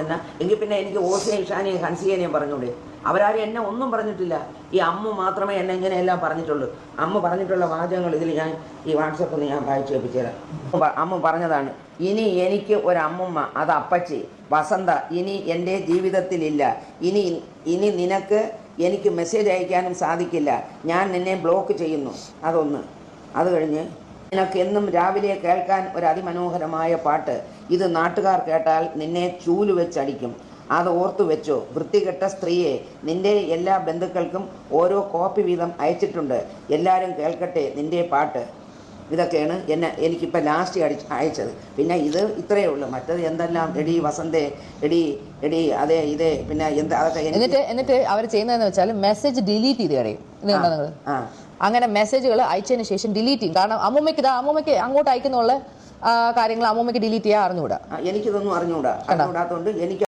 പറഞ്ഞ എങ്കിൽ പിന്നെ എനിക്ക് ഓസിയെയും ഇഷാനെയും ഹൻസിയേനെയും പറഞ്ഞൂടെ? അവരാരും എന്നെ ഒന്നും പറഞ്ഞിട്ടില്ല. ഈ അമ്മ മാത്രമേ എന്നെ ഇങ്ങനെയെല്ലാം പറഞ്ഞിട്ടുള്ളൂ. അമ്മ പറഞ്ഞിട്ടുള്ള വാചകങ്ങൾ ഇതിൽ ഞാൻ ഈ വാട്സപ്പിൽ ഞാൻ വായിച്ചു കേൾപ്പിച്ചുതരാം. അമ്മ പറഞ്ഞതാണ്, ഇനി എനിക്ക് ഒരമ്മമ്മ, അത് അപ്പച്ചി വസന്ത ഇനി എൻ്റെ ജീവിതത്തിലില്ല. ഇനി നിനക്ക് എനിക്ക് മെസ്സേജ് അയക്കാനും സാധിക്കില്ല. ഞാൻ നിന്നെ ബ്ലോക്ക് ചെയ്യുന്നു. അതൊന്ന്. അത് കഴിഞ്ഞ് നിനക്ക് എന്നും രാവിലെ കേൾക്കാൻ ഒരു അതിമനോഹരമായ പാട്ട്. ഇത് നാട്ടുകാർ കേട്ടാൽ നിന്നെ ചൂല് വെച്ചടിക്കും. അത് ഓർത്തു വെച്ചോ. വൃത്തികെട്ട സ്ത്രീയെ, നിന്റെ എല്ലാ ബന്ധുക്കൾക്കും ഓരോ കോപ്പി വീതം അയച്ചിട്ടുണ്ട്. എല്ലാവരും കേൾക്കട്ടെ നിന്റെ പാട്ട്. ഇതൊക്കെയാണ് എനിക്കിപ്പോൾ ലാസ്റ്റ് അയച്ചത്. പിന്നെ ഇത് ഇത്രയേ ഉള്ളൂ. മറ്റത് എന്തെല്ലാം എടി വസന്തേ, എടി അതേ ഇതേ പിന്നെ അതൊക്കെ. എന്നിട്ട് അവർ ചെയ്യുന്നതെന്ന് വെച്ചാൽ മെസ്സേജ് ഡിലീറ്റ് ചെയ്ത് കളയും. ഇത് കണ്ടോ നിങ്ങൾ? അങ്ങനെ മെസ്സേജുകൾ അയച്ചതിന് ശേഷം ഡിലീറ്റ് ചെയ്യും. കാരണം അമ്മൂമ്മയ്ക്ക് അങ്ങോട്ട് അയക്കുന്നുള്ള കാര്യങ്ങൾ അമ്മൂമ്മയ്ക്ക് ഡിലീറ്റ് ചെയ്യാൻ അറിഞ്ഞുകൂടാ. എനിക്കിതൊന്നും അറിഞ്ഞുകൂടാത്തോണ്ട് എനിക്ക്